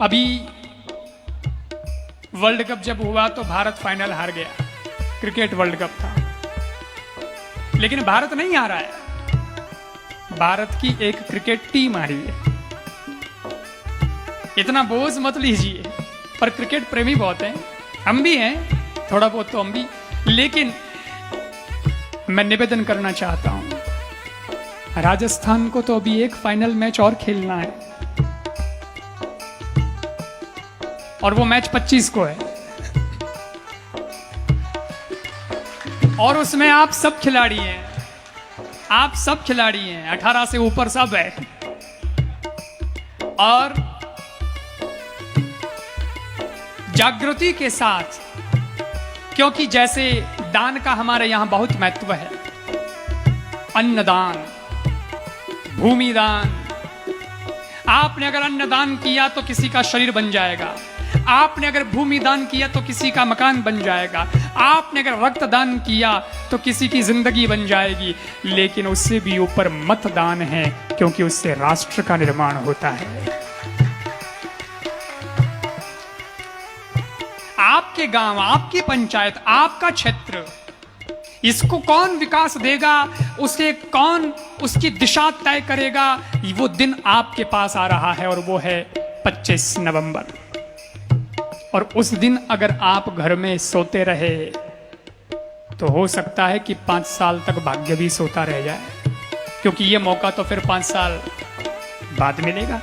अभी world cup जब हुआ तो भारत फाइनल हार गया। क्रिकेट वर्ल्ड कप था, लेकिन भारत नहीं हारा है। भारत की एक क्रिकेट टीम हारी है। इतना बोझ मत लीजिए, पर क्रिकेट प्रेमी बहुत हैं, हम भी हैं, थोड़ा बहुत तो हम भी। लेकिन मैं निवेदन करना चाहता हूं, राजस्थान को तो अभी एक फाइनल मैच और खेलना है, और वो मैच 25 को है, और उसमें आप सब खिलाड़ी हैं, आप सब खिलाड़ी हैं, 18 से ऊपर सब है। और जागृति के साथ, क्योंकि जैसे दान का हमारे यहां बहुत महत्व है, अन्नदान, भूमि दान। आपने अगर अन्नदान किया तो किसी का शरीर बन जाएगा, आपने अगर भूमि दान किया तो किसी का मकान बन जाएगा, आपने अगर रक्त दान किया तो किसी की जिंदगी बन जाएगी। लेकिन उससे भी ऊपर मतदान है, क्योंकि उससे राष्ट्र का निर्माण होता है। आपके गांव, आपकी पंचायत, आपका क्षेत्र, इसको कौन विकास देगा, उसे कौन उसकी दिशा तय करेगा, वो दिन आपके पास आ रहा है, और वो है 25 नवंबर। और उस दिन अगर आप घर में सोते रहे तो हो सकता है कि 5 साल तक भाग्य भी सोता रह जाए, क्योंकि ये मौका तो फिर 5 साल बाद मिलेगा।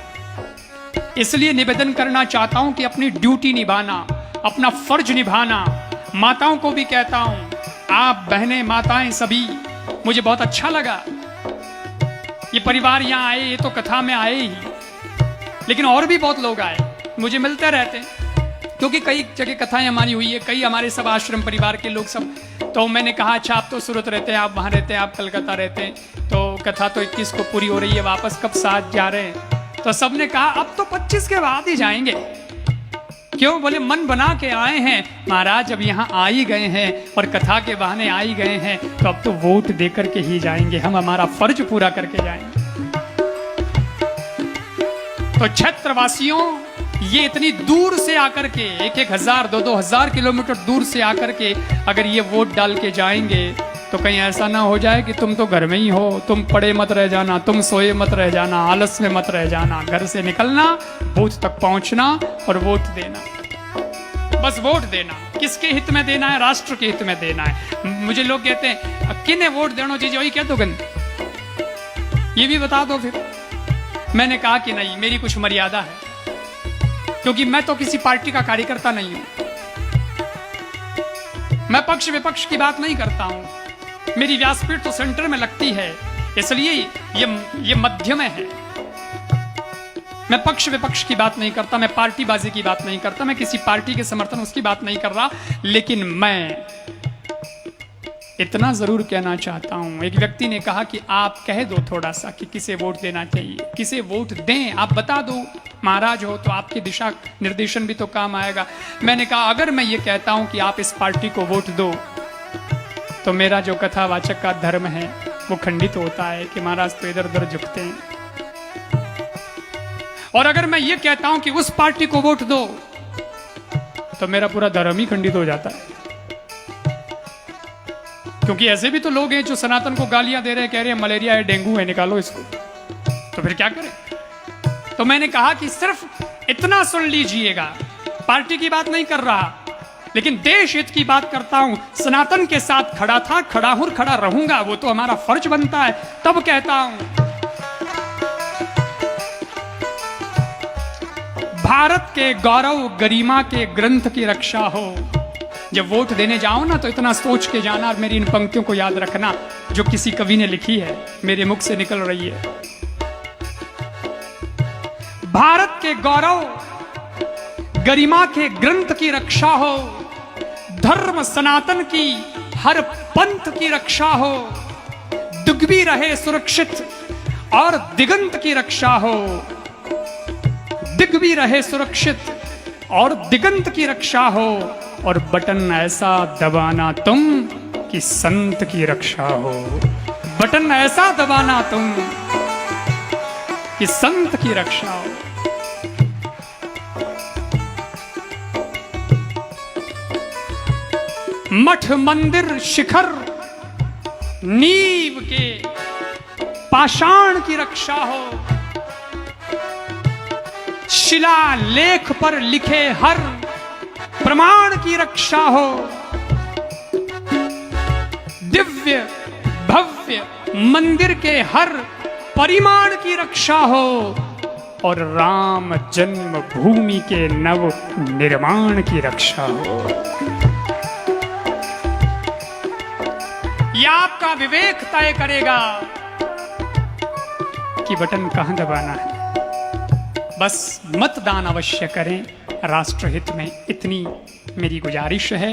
इसलिए निवेदन करना चाहता हूं कि अपनी ड्यूटी निभाना, अपना फर्ज निभाना। माताओं को भी कहता हूं, आप बहनें, माताएं सभी, मुझे बहुत अच्छा लगा ये परिवार यहां आए, ये तो कथा में आए ही, लेकिन और भी बहुत लोग आए, मुझे मिलते रहते हैं, क्योंकि कई जगह कथाएं हमारी हुई है, कई हमारे सब आश्रम परिवार के लोग सब। तो मैंने कहा, अच्छा आप तो सूरत रहते हैं, आप वहां रहते हैं, आप कलकत्ता रहते हैं, तो कथा तो 21 को पूरी हो रही है, वापस कब साथ जा रहे हैं? तो सबने कहा अब तो 25 के बाद ही जाएंगे। क्यों? बोले मन बना के आए हैं महाराज, अब यहाँ आ ही गए हैं और कथा के बहाने आ ही गए हैं, तो अब तो वोट दे करके ही जाएंगे, हम हमारा फर्ज पूरा करके जाएंगे। तो क्षेत्रवासियों, ये इतनी दूर से आकर के, 1,000 2,000 किलोमीटर दूर से आकर के अगर ये वोट डाल के जाएंगे, तो कहीं ऐसा ना हो जाए कि तुम तो घर में ही हो, तुम पड़े मत रह जाना, तुम सोए मत रह जाना, आलस में मत रह जाना। घर से निकलना, बूथ तक पहुंचना और वोट देना। बस वोट देना। किसके हित में देना है? राष्ट्र के हित में देना है। मुझे लोग कहते हैं किन्हें वोट देना चाहिए, वही कह दो गन, ये भी बता दो। फिर मैंने कहा कि नहीं, मेरी कुछ मर्यादा है, क्योंकि मैं तो किसी पार्टी का कार्यकर्ता नहीं हूं, मैं पक्ष विपक्ष की बात नहीं करता हूं, मेरी व्यासपीठ तो सेंटर में लगती है, इसलिए ये मध्य में है। मैं पक्ष विपक्ष की बात नहीं करता, मैं पार्टीबाजी की बात नहीं करता, मैं किसी पार्टी के समर्थन उसकी बात नहीं कर रहा। लेकिन मैं इतना जरूर कहना चाहता हूं, एक व्यक्ति ने कहा कि आप कह दो थोड़ा सा कि किसे वोट देना चाहिए, किसे वोट दें, आप बता दो, महाराज हो तो आपकी दिशा निर्देशन भी तो काम आएगा। मैंने कहा अगर मैं ये कहता हूं कि आप इस पार्टी को वोट दो, तो मेरा जो कथावाचक का धर्म है वो खंडित होता है कि महाराज तो इधर उधर झुकते हैं। और अगर मैं ये कहता हूं कि उस पार्टी को वोट दो, तो मेरा पूरा धर्म ही खंडित हो जाता है। क्योंकि ऐसे भी तो लोग हैं जो सनातन को गालियां दे रहे हैं, कह रहे हैं मलेरिया है, डेंगू है, निकालो इसको, तो फिर क्या करें? तो मैंने कहा कि सिर्फ इतना सुन लीजिएगा, पार्टी की बात नहीं कर रहा, लेकिन देश हित की बात करता हूं। सनातन के साथ खड़ा था, खड़ा हूं, खड़ा रहूंगा, वो तो हमारा फर्ज बनता है। तब कहता हूं, भारत के गौरव गरिमा के ग्रंथ की रक्षा हो। जब वोट देने जाओ ना, तो इतना सोच के जाना, और मेरी इन पंक्तियों को याद रखना जो किसी कवि ने लिखी है, मेरे मुख से निकल रही है। भारत के गौरव गरिमा के ग्रंथ की रक्षा हो, धर्म सनातन की हर पंथ की रक्षा हो, दुख भी रहे सुरक्षित और दिगंत की रक्षा हो, दिग भी रहे सुरक्षित और दिगंत की रक्षा हो, और बटन ऐसा दबाना तुम कि संत की रक्षा हो। बटन ऐसा दबाना तुम कि संत की रक्षा हो। मठ मंदिर शिखर नींव के पाषाण की रक्षा हो, शिला लेख पर लिखे हर प्रमाण की रक्षा हो, दिव्य भव्य मंदिर के हर परिमाण की रक्षा हो और राम जन्म भूमि के नव निर्माण की रक्षा हो। यह आपका विवेक तय करेगा कि बटन कहां दबाना है। बस मतदान अवश्य करें राष्ट्रहित में, इतनी मेरी गुजारिश है।